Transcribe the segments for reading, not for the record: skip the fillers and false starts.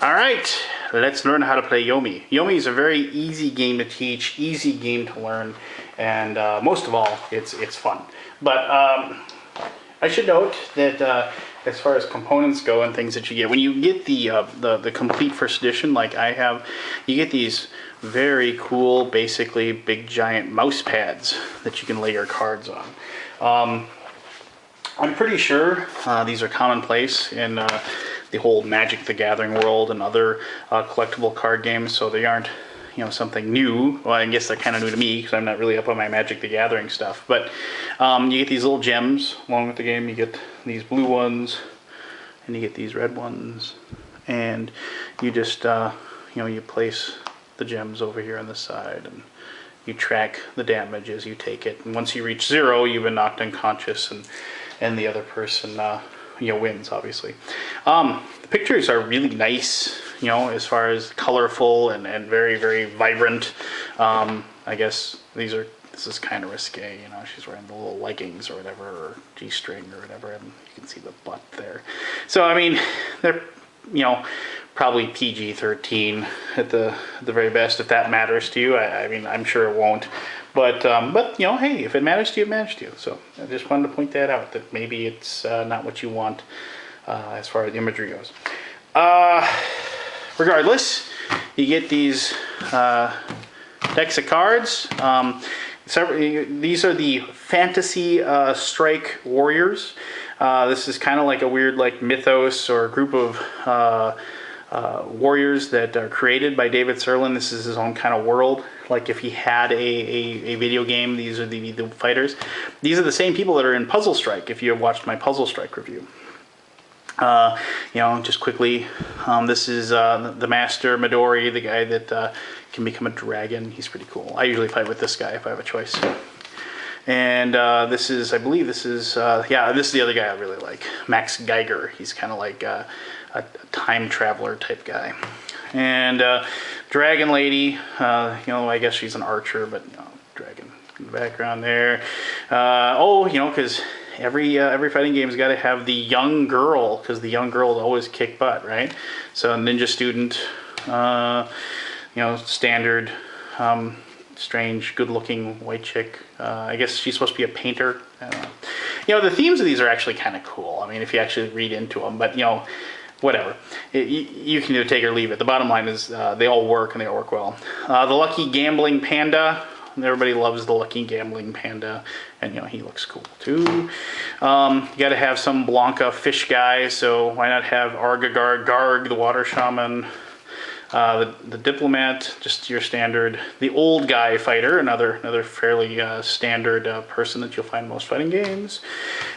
Alright, let's learn how to play Yomi. Yomi is a very easy game to teach, easy game to learn, and most of all, it's fun. But I should note that as far as components go and things that you get, when you get the complete first edition like I have, you get these very cool, basically big giant mouse pads that you can lay your cards on. I'm pretty sure these are commonplace in the whole Magic the Gathering world and other collectible card games, so they aren't, something new. Well, I guess they're kind of new to me because I'm not really up on my Magic the Gathering stuff. But you get these little gems along with the game. You get these blue ones, and you get these red ones, and you just, you place the gems over here on the side, and you track the damage as you take it. And once you reach 0, you've been knocked unconscious, and the other person wins, obviously. The pictures are really nice, as far as colorful and very, very vibrant. I guess this is kind of risque, she's wearing the little leggings or whatever, or G-string or whatever, and you can see the butt there. So, I mean, they're, probably PG-13 at the very best, if that matters to you. I mean, I'm sure it won't. But hey, if it matters to you, it matters to you. So I just wanted to point that out, that maybe it's not what you want as far as the imagery goes. Regardless, you get these decks of cards. These are the Fantasy Strike Warriors. This is kind of like a weird mythos or a group of warriors that are created by David Sirlin. This is his own kind of world. Like if he had a video game, these are the fighters. These are the same people that are in Puzzle Strike, if you have watched my Puzzle Strike review. Just quickly, this is the Master Midori, the guy that can become a dragon. He's pretty cool. I usually fight with this guy if I have a choice. And this is, I believe this is, this is the other guy I really like, Max Geiger. He's kind of like a time traveler type guy. And Dragon Lady, I guess she's an archer, but dragon in the background there. Because every fighting game's got to have the young girl, because the young girls always kick butt, right? So Ninja Student, standard, strange, good-looking white chick. I guess she's supposed to be a painter. I don't know. The themes of these are actually kind of cool. I mean, if you actually read into them, but whatever. You can either take it or leave it. The bottom line is they all work, and they all work well. The Lucky Gambling Panda. Everybody loves the Lucky Gambling Panda, and he looks cool too. You got to have some Blanca fish guy, so why not have Garg, the water shaman. The Diplomat, just your standard. The Old Guy Fighter, another fairly standard person that you'll find in most fighting games.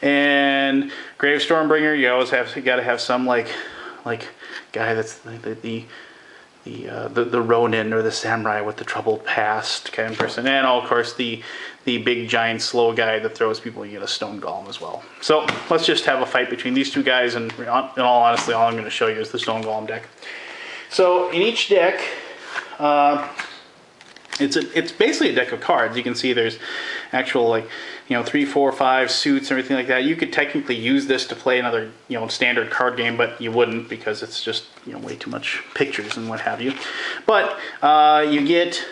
And Grave Stormbringer, you always got to have some like guy that's the Ronin or the samurai with the troubled past kind of person. And of course the big giant slow guy that throws people. You get a stone golem as well. So let's just have a fight between these two guys, and in all honesty, all I'm going to show you is the stone golem deck. So in each deck, it's basically a deck of cards. You can see there's actual 3, 4, 5 suits, everything like that. You could technically use this to play another standard card game, but you wouldn't, because it's just way too much pictures and what have you. But you get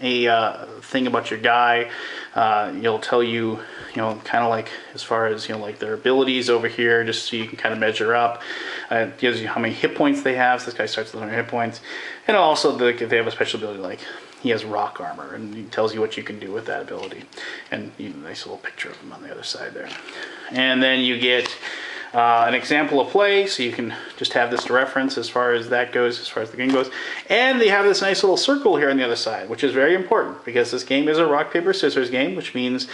a thing about your guy. It'll tell you kind of like as far as their abilities over here, just so you can kind of measure up. It gives you how many hit points they have. So this guy starts with 100 hit points, and also if they have a special ability, like he has rock armor, and he tells you what you can do with that ability. And a nice little picture of him on the other side there. And then you get an example of play, so you can just have this to reference as far as that goes, as far as the game goes. And they have this nice little circle here on the other side, which is very important, because this game is a rock, paper, scissors game, which means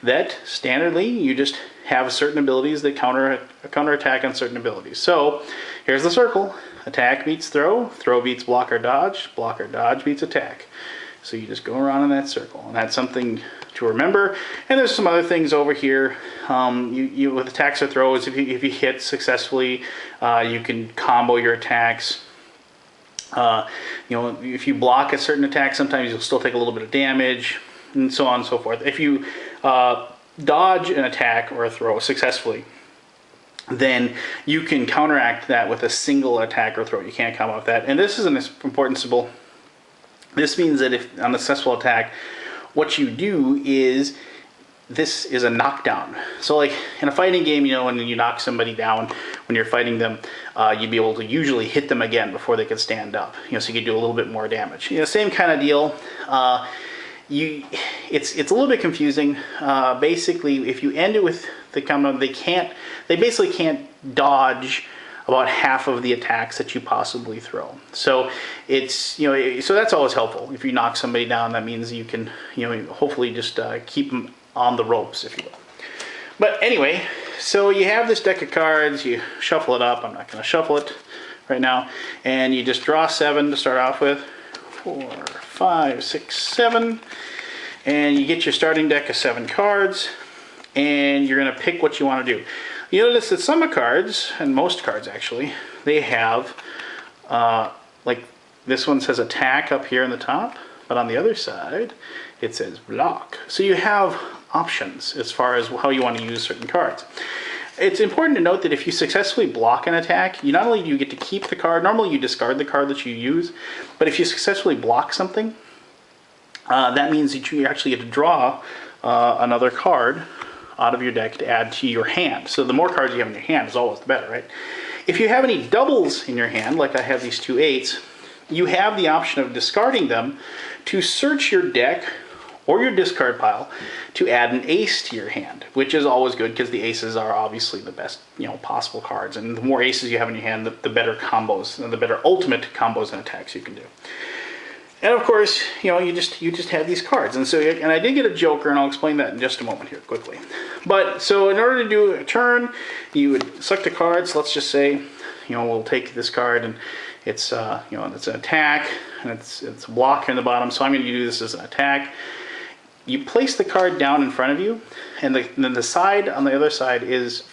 that standardly you just have certain abilities that counterattack on certain abilities. So here's the circle. Attack beats throw, throw beats block or dodge beats attack. So you just go around in that circle, and that's something to remember. And there's some other things over here. With attacks or throws, if you hit successfully, you can combo your attacks. If you block a certain attack, sometimes you'll still take a little bit of damage, and so on and so forth. If you dodge an attack or a throw successfully, then you can counteract that with a single attack or throw. You can't come up with that. And this is an important symbol. This means that if on a successful attack, what you do is, this is a knockdown. So like in a fighting game, you know, when you knock somebody down, when you're fighting them, you'd be able to usually hit them again before they could stand up. You know, so you could do a little bit more damage. You know, same kind of deal. It's a little bit confusing. Basically, if you end it with the combo, they basically can't dodge about half of the attacks that you possibly throw. So it's, you know, so that's always helpful. If you knock somebody down, that means you can, you know, hopefully just keep them on the ropes, if you will. But anyway, so you have this deck of cards, you shuffle it up. I'm not going to shuffle it right now. And you just draw 7 to start off with. 4, 5, 6, 7. And you get your starting deck of 7 cards. And you're going to pick what you want to do. You notice that some cards, and most cards actually, they have, like this one says attack up here in the top, but on the other side, it says block. So you have options as far as how you want to use certain cards. It's important to note that if you successfully block an attack, you not only do you get to keep the card, normally you discard the card that you use, but if you successfully block something, that means that you actually get to draw another card out of your deck to add to your hand. So the more cards you have in your hand is always the better, right? If you have any doubles in your hand, like I have these 2 8s, you have the option of discarding them to search your deck or your discard pile to add an ace to your hand, which is always good because the aces are obviously the best, you know, possible cards. And the more aces you have in your hand, the better combos, and the better ultimate combos and attacks you can do. And of course, you know, you just have these cards. And so, and I did get a joker, and I'll explain that in just a moment here quickly. But so in order to do a turn, you would select a card. So let's just say, you know, we'll take this card, and it's you know, it's an attack, and it's a block in the bottom. So I'm going to do this as an attack. You place the card down in front of you, and then the side on the other side is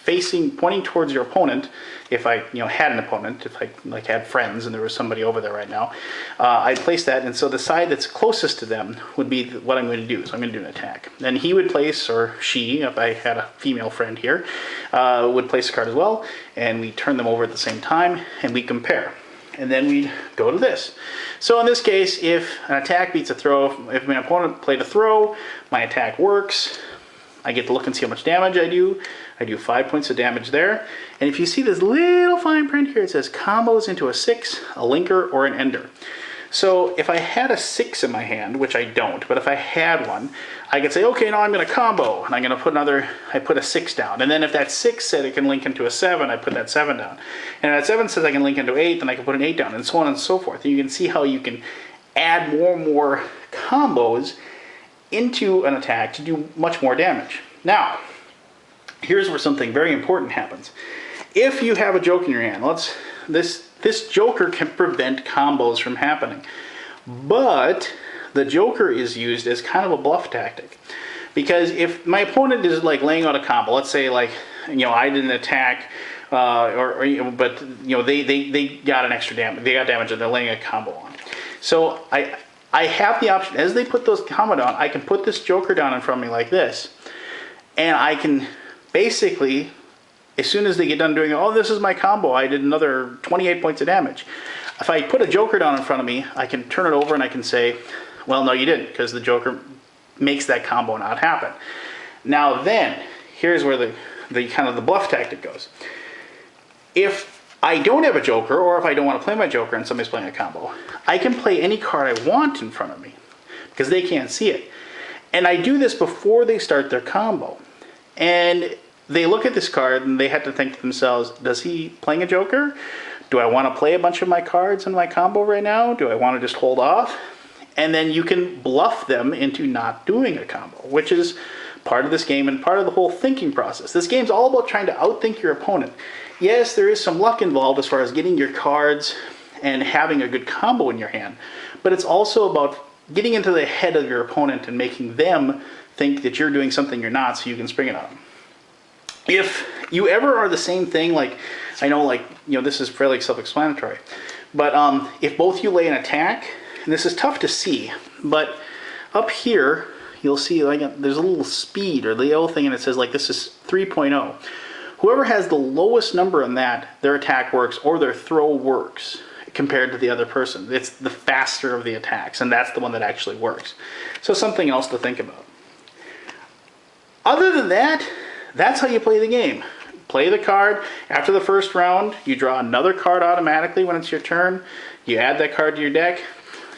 pointing towards your opponent. If I, you know, had an opponent, if I like had friends and there was somebody over there right now, I'd place that, and so the side that's closest to them would be what I'm going to do. So I'm going to do an attack. Then he would place, or she, if I had a female friend here, would place a card as well, and we turn them over at the same time, and we compare. And then we'd go to this. So in this case, if an attack beats a throw, if my opponent played a throw, my attack works. I get to look and see how much damage I do. I do 5 points of damage there. And if you see this little fine print here, it says combos into a 6, a linker, or an ender. So if I had a 6 in my hand, which I don't, but if I had one, I could say, okay, now I'm going to combo, and I'm going to put I put a 6 down. And then if that 6 said it can link into a 7, I put that 7 down. And if that 7 says I can link into 8, then I can put an 8 down, and so on and so forth. And you can see how you can add more and more combos into an attack to do much more damage. Now, here's where something very important happens. If you have a joker in your hand, this joker can prevent combos from happening. But the joker is used as kind of a bluff tactic. Because if my opponent is like laying out a combo, let's say like, you know, I didn't attack, but you know, they got an extra damage, they got damage and they're laying a combo on. So I have the option, as they put those combo down, I can put this joker down in front of me like this. And I can basically, as soon as they get done doing, oh, this is my combo, I did another 28 points of damage. If I put a joker down in front of me, I can turn it over and I can say, well, no, you didn't, because the joker makes that combo not happen. Now then, here's where the kind of the bluff tactic goes. If I don't have a joker, or if I don't want to play my joker and somebody's playing a combo, I can play any card I want in front of me, because they can't see it. And I do this before they start their combo. And they look at this card and they have to think to themselves, does he playing a joker? Do I want to play a bunch of my cards in my combo right now? Do I want to just hold off? And then you can bluff them into not doing a combo, which is part of this game and part of the whole thinking process. This game's all about trying to outthink your opponent. Yes, there is some luck involved as far as getting your cards and having a good combo in your hand, but it's also about getting into the head of your opponent and making them think that you're doing something you're not, so you can spring it on them. If you ever are the same thing, like, I know, like, you know, this is fairly self-explanatory, but if both you lay an attack, and this is tough to see, but up here, you'll see like there's a little speed or the little thing, and it says like this is 3.0. Whoever has the lowest number in that, their attack works or their throw works compared to the other person. It's the faster of the attacks, and that's the one that actually works. So something else to think about. Other than that, that's how you play the game. Play the card. After the first round, you draw another card automatically when it's your turn. You add that card to your deck.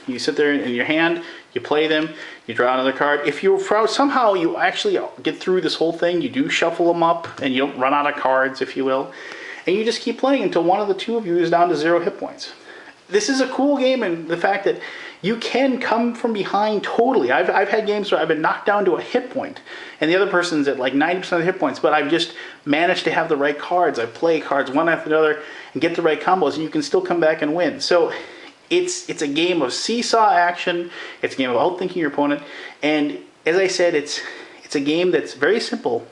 You sit there in your hand, you play them, you draw another card. If you somehow you actually get through this whole thing, you do shuffle them up and you don't run out of cards, if you will. And you just keep playing until one of the two of you is down to 0 hit points. This is a cool game in the fact that you can come from behind totally. I've had games where I've been knocked down to a hit point and the other person's at like 90% of the hit points, but I've just managed to have the right cards. I play cards one after another and get the right combos, and you can still come back and win. So it's a game of seesaw action. It's a game of outthinking your opponent. And as I said, it's a game that's very simple,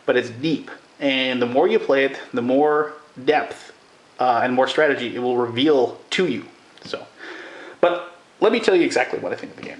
but it's deep. And the more you play it, the more depth and more strategy it will reveal to you. So, but let me tell you exactly what I think of the game.